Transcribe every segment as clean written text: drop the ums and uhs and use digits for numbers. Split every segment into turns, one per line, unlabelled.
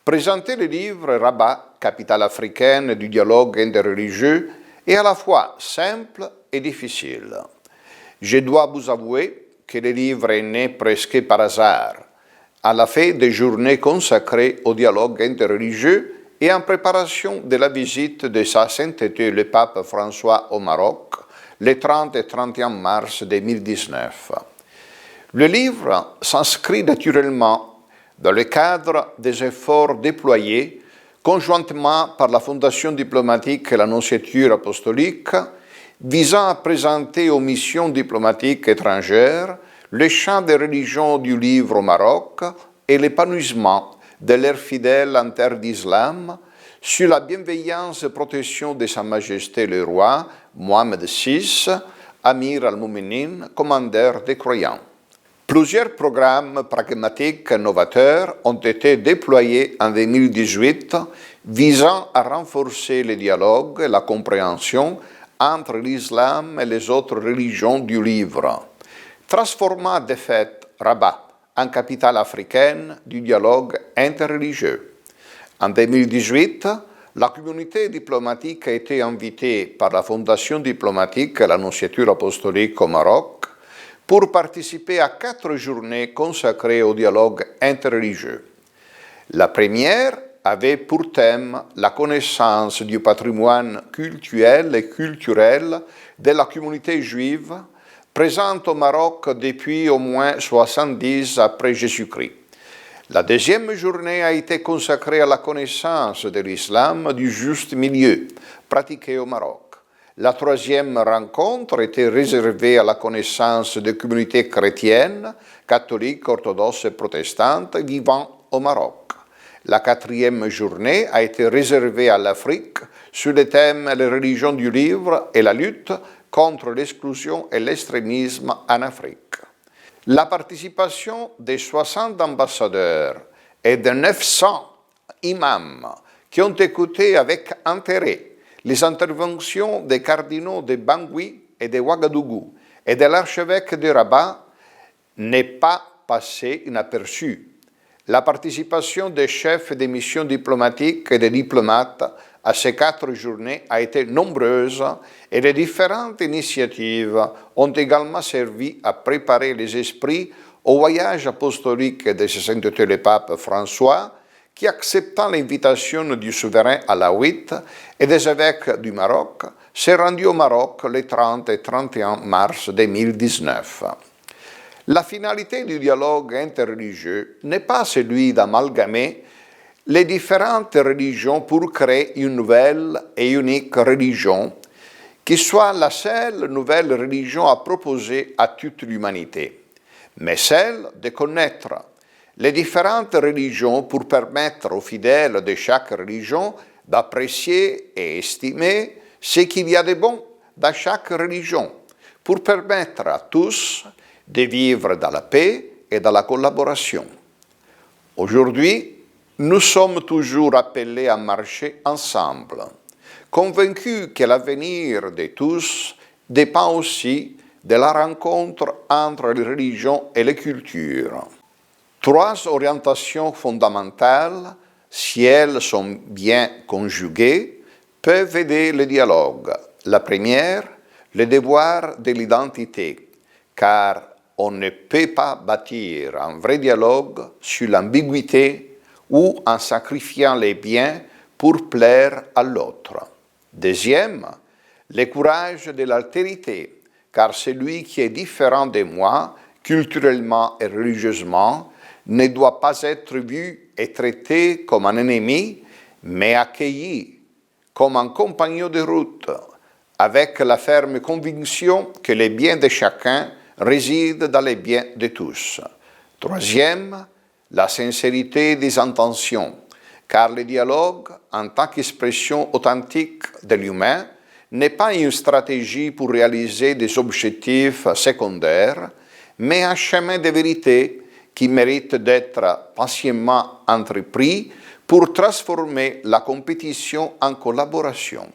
Présenter le livre Rabat, capitale africaine du dialogue interreligieux, est à la fois simple et difficile. Je dois vous avouer que le livre est né presque par hasard, à la fin des journées consacrées au dialogue interreligieux et en préparation de la visite de Sa Sainteté le pape François au Maroc, le 30 et 31 mars 2019. Le livre s'inscrit naturellement dans le cadre des efforts déployés conjointement par la Fondation diplomatique et l'Annonciature apostolique, visant à présenter aux missions diplomatiques étrangères le champ des religions du livre au Maroc et l'épanouissement de leurs fidèles en terre d'islam, sur la bienveillance et protection de Sa Majesté le roi Mohamed VI, Amir al-Mouminin, commandeur des croyants. Plusieurs programmes pragmatiques novateurs ont été déployés en 2018 visant à renforcer le dialogue et la compréhension entre l'islam et les autres religions du livre, transformant de fait Rabat en capitale africaine du dialogue interreligieux. En 2018, la communauté diplomatique a été invitée par la Fondation diplomatique et l'Annonciature apostolique au Maroc pour participer à 4 journées consacrées au dialogue interreligieux. La première avait pour thème la connaissance du patrimoine cultuel et culturel de la communauté juive présente au Maroc depuis au moins 70 après Jésus-Christ. La deuxième journée a été consacrée à la connaissance de l'islam du juste milieu pratiqué au Maroc. La troisième rencontre était réservée à la connaissance des communautés chrétiennes, catholiques, orthodoxes et protestantes vivant au Maroc. La quatrième journée a été réservée à l'Afrique sur le thème « Les religions du livre et la lutte contre l'exclusion et l'extrémisme en Afrique ». La participation des 60 ambassadeurs et de 900 imams qui ont écouté avec intérêt les interventions des cardinaux de Bangui et de Ouagadougou et de l'archevêque de Rabat n'est pas passée inaperçue. La participation des chefs des missions diplomatiques et des diplomates à ces 4 journées a été nombreuse et les différentes initiatives ont également servi à préparer les esprits au voyage apostolique de Sa Sainteté le pape François, qui, acceptant l'invitation du souverain alaouite et des évêques du Maroc, s'est rendu au Maroc le 30 et 31 mars 2019. La finalité du dialogue interreligieux n'est pas celui d'amalgamer les différentes religions pour créer une nouvelle et unique religion qui soit la seule nouvelle religion à proposer à toute l'humanité, mais celle de connaître les différentes religions pour permettre aux fidèles de chaque religion d'apprécier et estimer ce qu'il y a de bon dans chaque religion, pour permettre à tous de vivre dans la paix et dans la collaboration. Aujourd'hui, nous sommes toujours appelés à marcher ensemble, convaincus que l'avenir de tous dépend aussi de la rencontre entre les religions et les cultures. 3 orientations fondamentales, si elles sont bien conjuguées, peuvent aider le dialogue. La première, le devoir de l'identité, car on ne peut pas bâtir un vrai dialogue sur l'ambiguïté ou en sacrifiant les biens pour plaire à l'autre. Deuxième, le courage de l'altérité, car celui qui est différent de moi, culturellement et religieusement, ne doit pas être vu et traité comme un ennemi, mais accueilli comme un compagnon de route, avec la ferme conviction que les biens de chacun résident dans les biens de tous. Troisième, la sincérité des intentions, car le dialogue, en tant qu'expression authentique de l'humain, n'est pas une stratégie pour réaliser des objectifs secondaires, mais un chemin de vérité qui mérite d'être patiemment entrepris pour transformer la compétition en collaboration.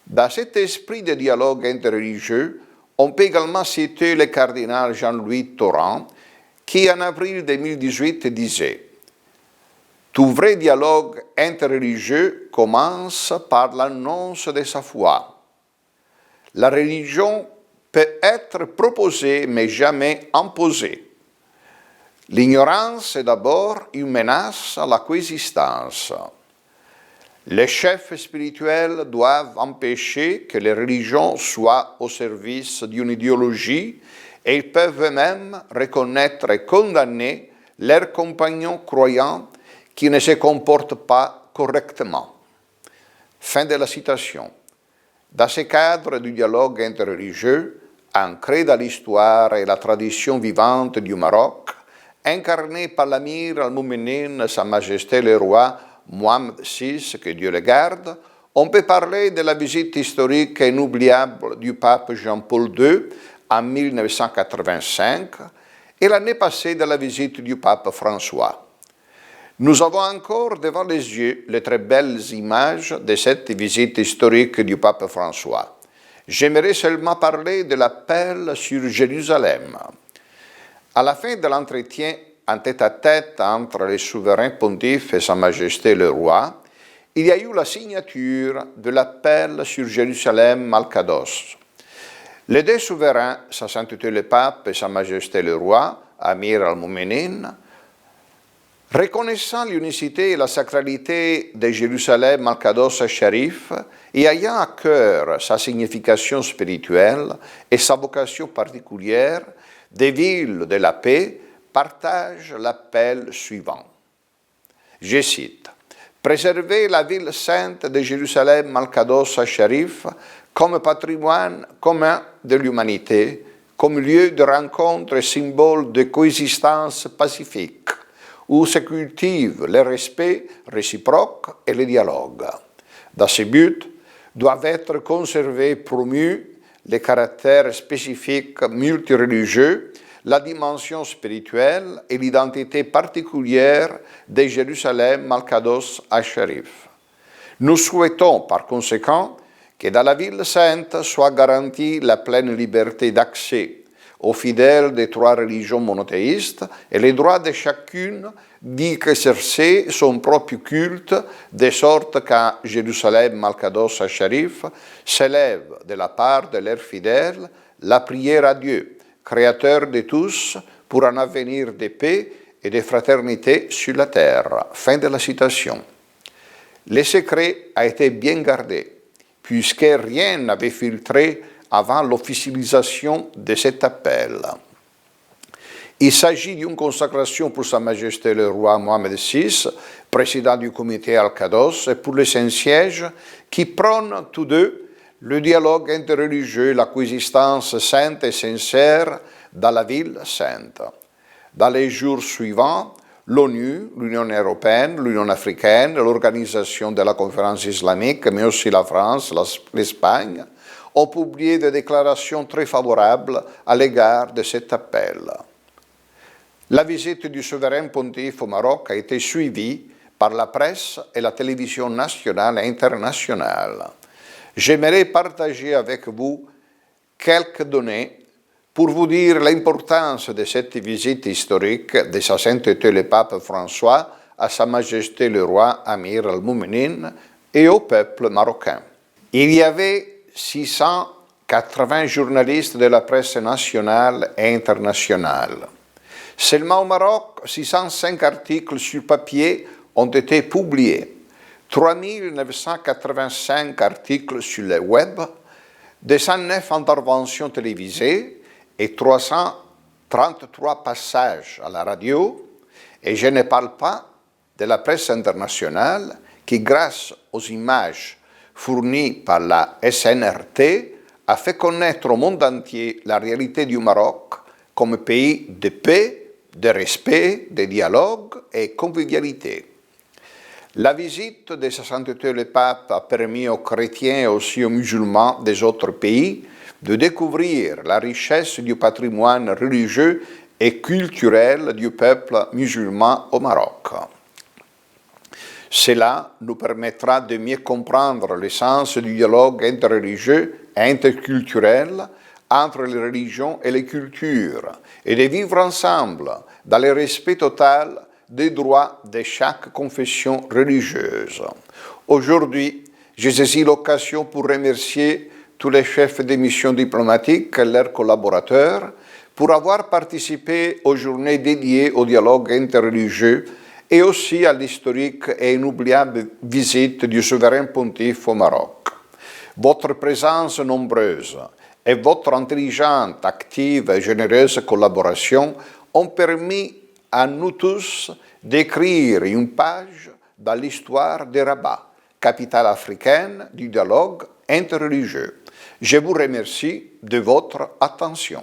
Dans cet esprit de dialogue interreligieux, on peut également citer le cardinal Jean-Louis Torrent, qui en avril 2018 disait Tout vrai dialogue interreligieux commence par l'annonce de sa foi. La religion peut être proposée mais jamais imposée. L'ignorance est d'abord une menace à la coexistence. Les chefs spirituels doivent empêcher que les religions soient au service d'une idéologie et ils peuvent même reconnaître et condamner leurs compagnons croyants qui ne se comportent pas correctement. Fin de la citation. Dans ce cadre du dialogue interreligieux, ancré dans l'histoire et la tradition vivante du Maroc, incarné par l'Amir al-Mouminin, Sa Majesté le Roi Mohammed VI, que Dieu le garde, on peut parler de la visite historique et inoubliable du pape Jean-Paul II en 1985 et l'année passée de la visite du pape François. Nous avons encore devant les yeux les très belles images de cette visite historique du pape François. J'aimerais seulement parler de l'appel sur Jérusalem. À la fin de l'entretien en tête-à-tête entre les souverains pontifes et Sa Majesté le Roi, il y a eu la signature de l'appel sur Jérusalem al-Qados. Les deux souverains, Sa Sainteté le Pape et Sa Majesté le Roi, Amir al-Mouminin, reconnaissant l'unicité et la sacralité de Jérusalem al-Qados al-Sharif et ayant à cœur sa signification spirituelle et sa vocation particulière des villes de la paix, partagent l'appel suivant. Je cite, « Préserver la ville sainte de Jérusalem al-Qados al-Sharif comme patrimoine commun de l'humanité, comme lieu de rencontre et symbole de coexistence pacifique, où se cultive le respect réciproque et le dialogue. Dans ce but, doivent être conservés et promus les caractères spécifiques multireligieux, la dimension spirituelle et l'identité particulière de Jérusalem al-Qados al-Sharif. Nous souhaitons par conséquent que dans la ville sainte soit garantie la pleine liberté d'accès aux fidèles des trois religions monothéistes et les droits de chacune d'exercer son propre culte, de sorte qu'à Jérusalem al-Qados al-Sharif s'élève de la part de leurs fidèles la prière à Dieu, créateur de tous, pour un avenir de paix et de fraternité sur la terre. Fin de la citation. Le secret a été bien gardé, puisque rien n'avait filtré avant l'officialisation de cet appel. Il s'agit d'une consacration pour Sa Majesté le Roi Mohammed VI, président du comité al-Qados, et pour les Saint-Sièges, qui prônent tous deux le dialogue interreligieux et la coexistence sainte et sincère dans la ville sainte. Dans les jours suivants, l'ONU, l'Union européenne, l'Union africaine, l'Organisation de la Conférence islamique, mais aussi la France, l'Espagne, ont publié des déclarations très favorables à l'égard de cet appel. La visite du souverain pontife au Maroc a été suivie par la presse et la télévision nationale et internationale. J'aimerais partager avec vous quelques données pour vous dire l'importance de cette visite historique de Sa Sainteté le Pape François à Sa Majesté le Roi Amir al-Mouminin et au peuple marocain. Il y avait 680 journalistes de la presse nationale et internationale. Seulement au Maroc, 605 articles sur papier ont été publiés, 3985 articles sur le web, 209 interventions télévisées et 333 passages à la radio, et je ne parle pas de la presse internationale qui, grâce aux images fournies par la SNRT, a fait connaître au monde entier la réalité du Maroc comme pays de paix, de respect, de dialogue et convivialité. La visite de Sa Sainteté le Pape a permis aux chrétiens et aussi aux musulmans des autres pays de découvrir la richesse du patrimoine religieux et culturel du peuple musulman au Maroc. Cela nous permettra de mieux comprendre l'essence du dialogue interreligieux et interculturel entre les religions et les cultures et de vivre ensemble dans le respect total des droits de chaque confession religieuse. Aujourd'hui, j'ai saisi l'occasion pour remercier tous les chefs des missions diplomatiques et leurs collaborateurs pour avoir participé aux journées dédiées au dialogue interreligieux et aussi à l'historique et inoubliable visite du souverain pontife au Maroc. Votre présence nombreuse et votre intelligente, active et généreuse collaboration ont permis à nous tous d'écrire une page dans l'histoire de Rabat, capitale africaine du dialogue interreligieux. Je vous remercie de votre attention.